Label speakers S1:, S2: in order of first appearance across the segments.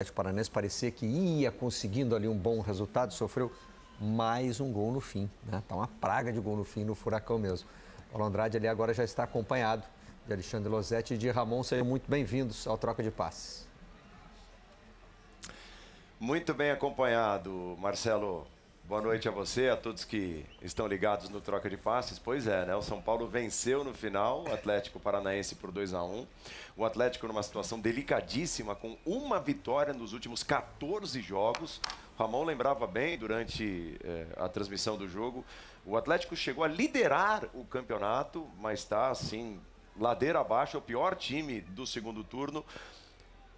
S1: Atlético Paranaense parecia que ia conseguindo ali um bom resultado, sofreu mais um gol no fim, né? Tá uma praga de gol no fim no Furacão mesmo. Paulo Andrade ali agora já está acompanhado de Alexandre Losetti e de Ramon. Sejam muito bem-vindos ao Troca de Passes.
S2: Muito bem acompanhado, Marcelo. Boa noite a você, a todos que estão ligados no Troca de Passes. Pois é, né? O São Paulo venceu no final o Atlético Paranaense por 2-1. O Atlético numa situação delicadíssima, com uma vitória nos últimos 14 jogos. O Ramon lembrava bem durante a transmissão do jogo. O Atlético chegou a liderar o campeonato, mas está assim, ladeira abaixo, é o pior time do segundo turno.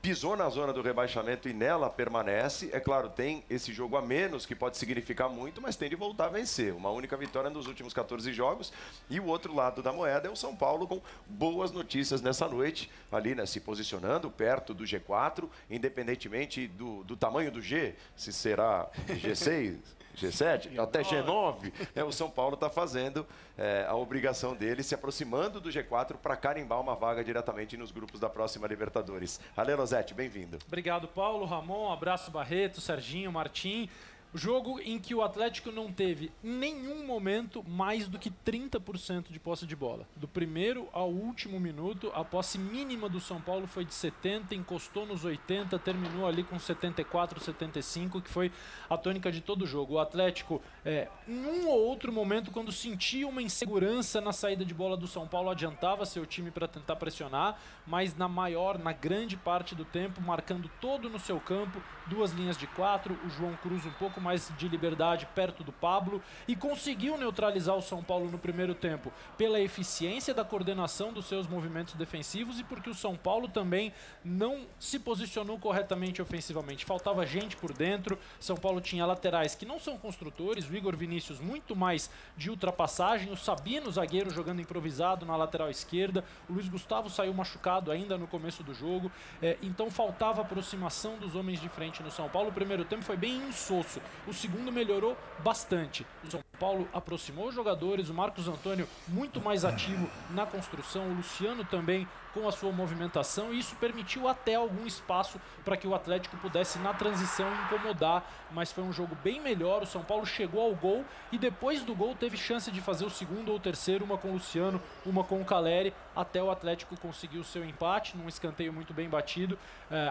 S2: Pisou na zona do rebaixamento e nela permanece. É claro, tem esse jogo a menos, que pode significar muito, mas tem de voltar a vencer. Uma única vitória nos últimos 14 jogos. E o outro lado da moeda é o São Paulo, com boas notícias nessa noite. Ali, né, se posicionando perto do G4, independentemente do tamanho do G, se será G6... G7, até G9, né, o São Paulo está fazendo a obrigação dele, se aproximando do G4 para carimbar uma vaga diretamente nos grupos da próxima Libertadores. Ale Losetti, bem-vindo.
S3: Obrigado, Paulo, Ramon, abraço Barreto, Serginho, Martim. Jogo em que o Atlético não teve em nenhum momento mais do que 30% de posse de bola. Do primeiro ao último minuto, a posse mínima do São Paulo foi de 70%, encostou nos 80%, terminou ali com 74%, 75%, que foi a tônica de todo o jogo. O Atlético, em um ou outro momento, quando sentia uma insegurança na saída de bola do São Paulo, adiantava seu time para tentar pressionar, mas na grande parte do tempo, marcando todo no seu campo, duas linhas de 4, o João Cruz um pouco mais de liberdade perto do Pablo, e conseguiu neutralizar o São Paulo no primeiro tempo pela eficiência da coordenação dos seus movimentos defensivos e porque o São Paulo também não se posicionou corretamente ofensivamente. Faltava gente por dentro. São Paulo tinha laterais que não são construtores, o Igor Vinícius muito mais de ultrapassagem, o Sabino, zagueiro, jogando improvisado na lateral esquerda, o Luiz Gustavo saiu machucado ainda no começo do jogo, então faltava aproximação dos homens de frente no São Paulo. O primeiro tempo foi bem insosso. O segundo melhorou bastante. O São Paulo aproximou os jogadores, o Marcos Antônio muito mais ativo na construção, o Luciano também com a sua movimentação, e isso permitiu até algum espaço para que o Atlético pudesse na transição incomodar, mas foi um jogo bem melhor. O São Paulo chegou ao gol e depois do gol teve chance de fazer o segundo ou o terceiro, uma com o Luciano, uma com o Caleri, até o Atlético conseguiu o seu empate num escanteio muito bem batido.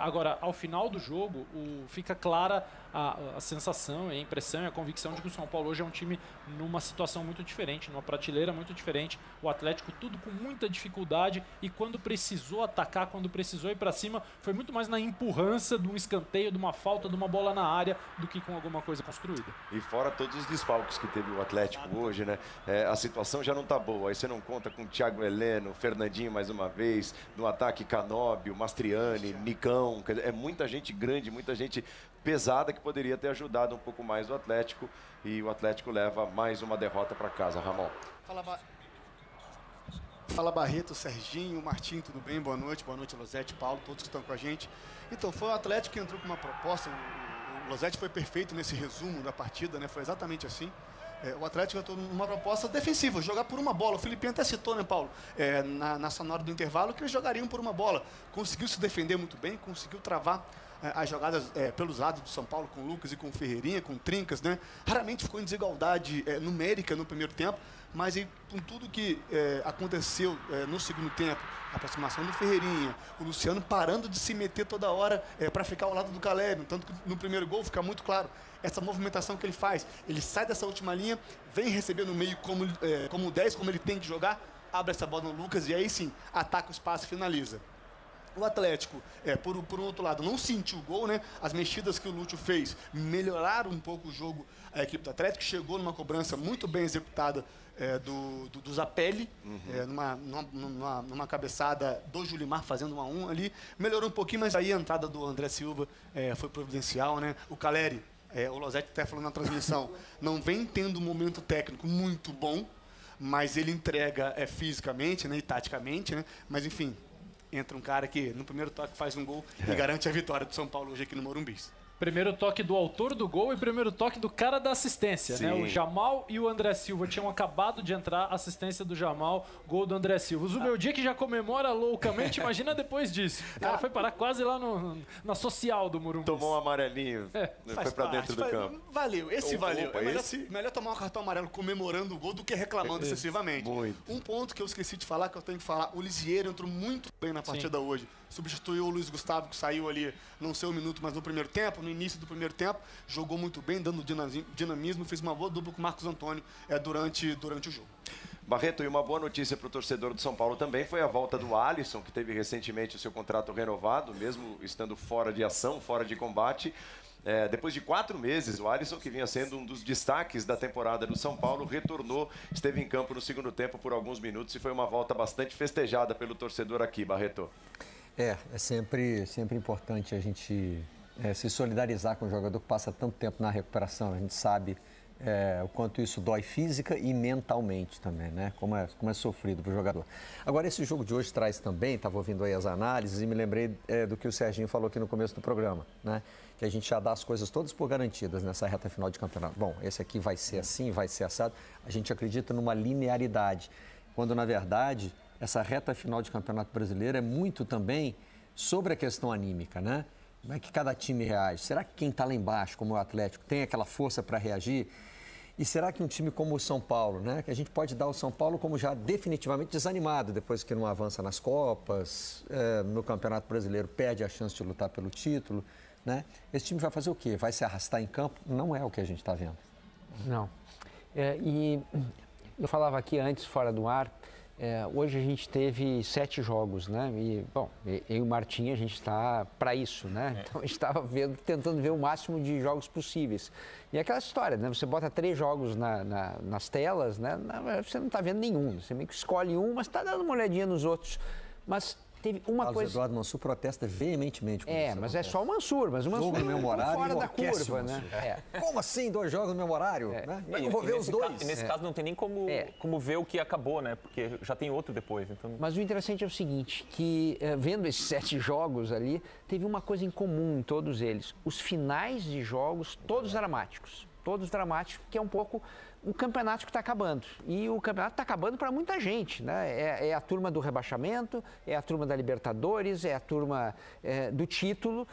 S3: Agora, ao final do jogo, fica clara a sensação, a impressão e a convicção de que o São Paulo hoje é um time numa situação muito diferente, numa prateleira muito diferente. O Atlético tudo com muita dificuldade, e quando precisou atacar, quando precisou ir para cima, foi muito mais na empurrança de um escanteio, de uma falta, de uma bola na área, do que com alguma coisa construída.
S2: E fora todos os desfalques que teve o Atlético hoje, né? A situação já não tá boa. Aí você não conta com o Thiago Heleno, Fernandinho mais uma vez, no ataque Canóbio, Mastriani, Nicão. Quer dizer, é muita gente grande, muita gente pesada que poderia ter ajudado um pouco mais o Atlético, e o Atlético leva mais uma derrota para casa. Ramon.
S4: Fala Barreto, Serginho, Martim, tudo bem? Boa noite, Losetti, Paulo, todos que estão com a gente. Então, foi o Atlético que entrou com uma proposta, o Losetti foi perfeito nesse resumo da partida, né? Foi exatamente assim. O Atlético entrou numa proposta defensiva, jogar por uma bola. O Filipinho até citou, né, Paulo, na sonora do intervalo, que eles jogariam por uma bola. Conseguiu se defender muito bem, conseguiu travar as jogadas pelos lados do São Paulo, com o Lucas e com o Ferreirinha, com o Trincas, né? Raramente ficou em desigualdade numérica no primeiro tempo, mas com tudo que aconteceu no segundo tempo, a aproximação do Ferreirinha, o Luciano parando de se meter toda hora para ficar ao lado do Caleri, tanto que no primeiro gol fica muito claro essa movimentação que ele faz. Ele sai dessa última linha, vem receber no meio como 10, como ele tem que jogar, abre essa bola no Lucas e aí sim, ataca o espaço e finaliza. O Atlético, por outro lado, não sentiu o gol, né? As mexidas que o Lúcio fez melhoraram um pouco o jogo. A equipe do Atlético chegou numa cobrança muito bem executada do Zapelli, numa cabeçada do Julimar fazendo 1-1 ali. Melhorou um pouquinho, mas aí a entrada do André Silva foi providencial, né? O Caleri, o Losetti até falou na transmissão, não vem tendo um momento técnico muito bom, mas ele entrega fisicamente, né, e taticamente, né? Mas enfim, entra um cara que no primeiro toque faz um gol e garante a vitória do São Paulo hoje aqui no Morumbi.
S3: Primeiro toque do autor do gol e primeiro toque do cara da assistência, né? O Jamal e o André Silva tinham acabado de entrar, assistência do Jamal, gol do André Silva. O Zubeldia que já comemora loucamente, imagina depois disso. O cara foi parar quase lá na social do Morumbi.
S2: Tomou um amarelinho, foi pra dentro do campo.
S4: Valeu, valeu. É melhor tomar um cartão amarelo comemorando o gol do que reclamando excessivamente.
S2: Muito.
S4: Um ponto que eu esqueci de falar, que eu tenho que falar, o Lisieiro entrou muito bem na partida hoje. Substituiu o Luiz Gustavo, que saiu ali, não sei um minuto, mas no primeiro tempo, no início do primeiro tempo, jogou muito bem, dando dinamismo, fez uma boa dupla com o Marcos Antônio durante o jogo.
S2: Barreto, e uma boa notícia para o torcedor do São Paulo também foi a volta do Alisson, que teve recentemente o seu contrato renovado, mesmo estando fora de ação, fora de combate. Depois de 4 meses, o Alisson, que vinha sendo um dos destaques da temporada do São Paulo, retornou, esteve em campo no segundo tempo por alguns minutos e foi uma volta bastante festejada pelo torcedor aqui, Barreto.
S1: É sempre importante a gente se solidarizar com o jogador que passa tanto tempo na recuperação. A gente sabe o quanto isso dói física e mentalmente também, né? Como é sofrido para o jogador. Agora, esse jogo de hoje traz também, estava ouvindo aí as análises e me lembrei do que o Serginho falou aqui no começo do programa, né? Que a gente já dá as coisas todas por garantidas nessa reta final de campeonato. Bom, esse aqui vai ser assim, vai ser assado. A gente acredita numa linearidade, quando na verdade essa reta final de campeonato brasileiro é muito também sobre a questão anímica, né? Como é que cada time reage? Será que quem está lá embaixo, como o Atlético, tem aquela força para reagir? E será que um time como o São Paulo, né? Que a gente pode dar o São Paulo como já definitivamente desanimado, depois que não avança nas Copas, no Campeonato Brasileiro perde a chance de lutar pelo título, né? Esse time vai fazer o quê? Vai se arrastar em campo? Não é o que a gente está vendo.
S5: Não. E eu falava aqui antes, fora do ar, hoje a gente teve 7 jogos, né? E, bom, eu e o Martim, a gente está para isso, né? Então, a gente estava tentando ver o máximo de jogos possíveis. E aquela história, né? Você bota 3 jogos nas telas, né? Você não está vendo nenhum. Você meio que escolhe um, mas está dando uma olhadinha nos outros. Mas teve uma
S1: Carlos
S5: coisa...
S1: Eduardo Mansur protesta veementemente com isso.
S5: Mas é só o Mansur, mas o Mansur
S1: jogo no mesmo horário,
S5: fora da curva, né?
S1: Como assim 2 jogos no mesmo horário? Né? Eu não vou ver os 2.
S6: Nesse caso não tem nem como ver o que acabou, né? Porque já tem outro depois. Então...
S5: Mas o interessante é o seguinte, que vendo esses 7 jogos ali, teve uma coisa em comum em todos eles. Os finais de jogos, todos dramáticos. Todos dramáticos, que é um pouco o campeonato que está acabando. E o campeonato está acabando para muita gente, né? É a turma do rebaixamento, é a turma da Libertadores, é a turma do título.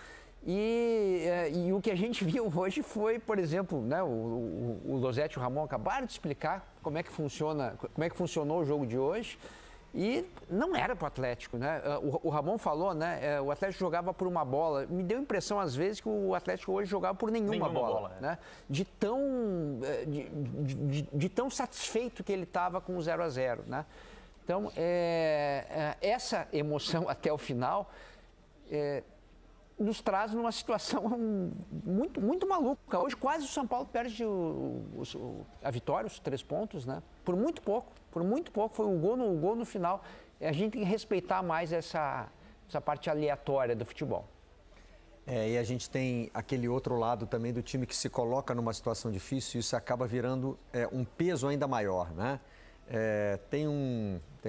S5: E o que a gente viu hoje foi, por exemplo, né, o Losetti e o Ramon acabaram de explicar como é que funcionou o jogo de hoje. E não era para o Atlético, né? O Ramon falou, né? O Atlético jogava por uma bola. Me deu a impressão, às vezes, que o Atlético hoje jogava por nenhuma bola, né? De tão satisfeito que ele estava com o 0-0, né? Então, essa emoção até o final nos traz numa situação muito, muito maluca. Hoje quase o São Paulo perde a vitória, os 3 pontos, né? Por muito pouco, foi um gol no final. A gente tem que respeitar mais essa parte aleatória do futebol.
S1: E a gente tem aquele outro lado também do time que se coloca numa situação difícil e isso acaba virando um peso ainda maior, né? Tem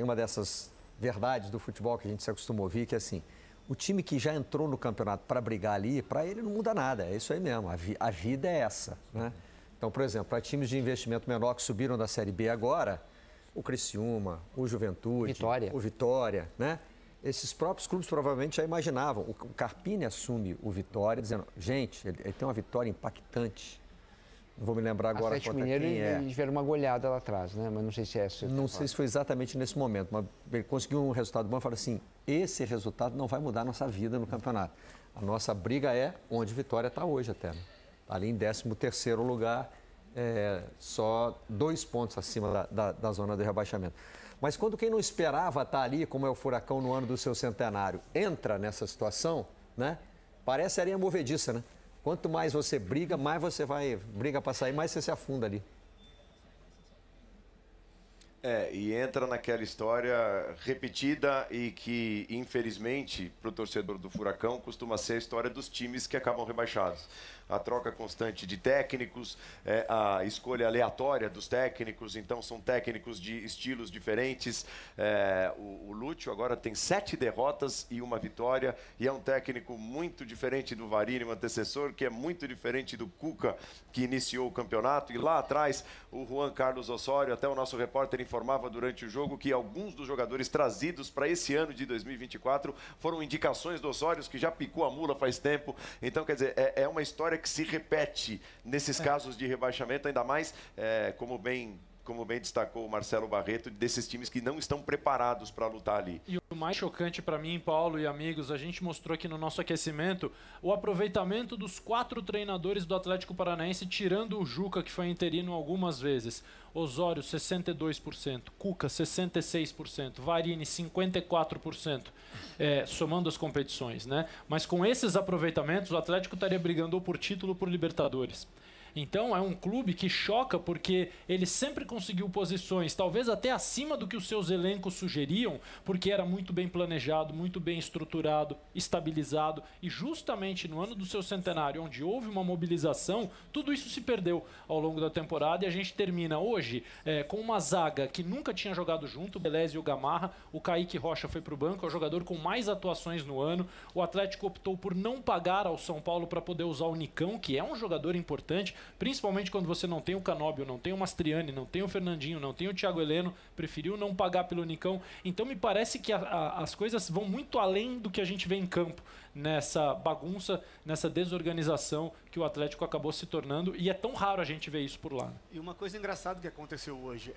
S1: uma dessas verdades do futebol que a gente se acostuma a ouvir, que é assim, o time que já entrou no campeonato para brigar ali, para ele não muda nada, é isso aí mesmo, a vida é essa, né? Então, por exemplo, para times de investimento menor que subiram da Série B agora, o Criciúma, o Juventude, o Vitória, né? Esses próprios clubes provavelmente já imaginavam. O Carpini assume o Vitória dizendo, gente, ele tem uma vitória impactante. Não vou me lembrar agora
S5: quanto é quem é. Eles tiveram uma goleada lá atrás, né? Mas não sei se é essa.
S1: Não sei se foi exatamente nesse momento, mas ele conseguiu um resultado bom e falou assim, esse resultado não vai mudar a nossa vida no campeonato. A nossa briga é onde Vitória está hoje até, né? Ali em 13º lugar, só 2 pontos acima da zona de rebaixamento. Mas quando quem não esperava estar ali, como é o Furacão no ano do seu centenário, entra nessa situação, né? Parece areia movediça, né? Quanto mais você briga, mais você briga para sair, mais você se afunda ali.
S2: E entra naquela história repetida e que, infelizmente, para o torcedor do Furacão, costuma ser a história dos times que acabam rebaixados. A troca constante de técnicos, a escolha aleatória dos técnicos, então são técnicos de estilos diferentes. O Lúcio agora tem 7 derrotas e 1 vitória, e é um técnico muito diferente do Varini, o antecessor, que é muito diferente do Cuca, que iniciou o campeonato. E lá atrás, o Juan Carlos Osório, até o nosso repórter informava durante o jogo que alguns dos jogadores trazidos para esse ano de 2024 foram indicações do Osório, que já picou a mula faz tempo. Então, quer dizer, é uma história que se repete nesses casos de rebaixamento, ainda mais, como bem destacou o Marcelo Barreto, desses times que não estão preparados para lutar ali.
S3: E o mais chocante para mim, Paulo e amigos, a gente mostrou aqui no nosso aquecimento o aproveitamento dos 4 treinadores do Atlético Paranaense, tirando o Juca, que foi interino algumas vezes. Osório, 62%, Cuca, 66%, Varini, 54%, somando as competições, né? Mas com esses aproveitamentos, o Atlético estaria brigando ou por título ou por Libertadores. Então é um clube que choca porque ele sempre conseguiu posições, talvez até acima do que os seus elencos sugeriam, porque era muito bem planejado, muito bem estruturado, estabilizado, e justamente no ano do seu centenário, onde houve uma mobilização, tudo isso se perdeu ao longo da temporada, e a gente termina hoje com uma zaga que nunca tinha jogado junto, o Beleza e o Gamarra. O Kaique Rocha foi para o banco, é o jogador com mais atuações no ano. O Atlético optou por não pagar ao São Paulo para poder usar o Nicão, que é um jogador importante, principalmente quando você não tem o Canóbio, não tem o Mastriani, não tem o Fernandinho, não tem o Thiago Heleno, preferiu não pagar pelo Nicão. Então me parece que as coisas vão muito além do que a gente vê em campo, nessa bagunça, nessa desorganização que o Atlético acabou se tornando, e é tão raro a gente ver isso por lá.
S4: E uma coisa engraçada que aconteceu hoje,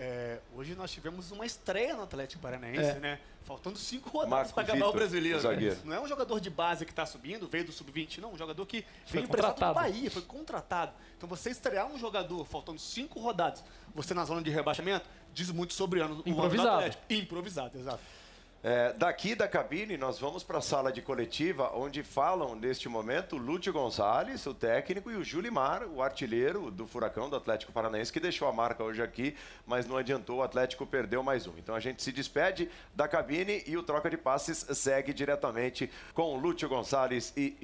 S4: hoje nós tivemos uma estreia no Atlético Paranaense, né? Faltando 5 rodadas para acabar o Brasileiro. Não é um jogador de base que está subindo, veio do Sub-20, não. Um jogador que veio emprestado do Bahia, foi contratado. Então você estrear um jogador faltando 5 rodadas, você na zona de rebaixamento, diz muito sobre o ano do Atlético. Improvisado, exato.
S2: Daqui da cabine, nós vamos para a sala de coletiva, onde falam, neste momento, o Lúcio Gonçalves, o técnico, e o Julimar, o artilheiro do Furacão, do Atlético Paranaense, que deixou a marca hoje aqui, mas não adiantou, o Atlético perdeu mais um. Então a gente se despede da cabine e o Troca de Passes segue diretamente com o Lúcio Gonçalves e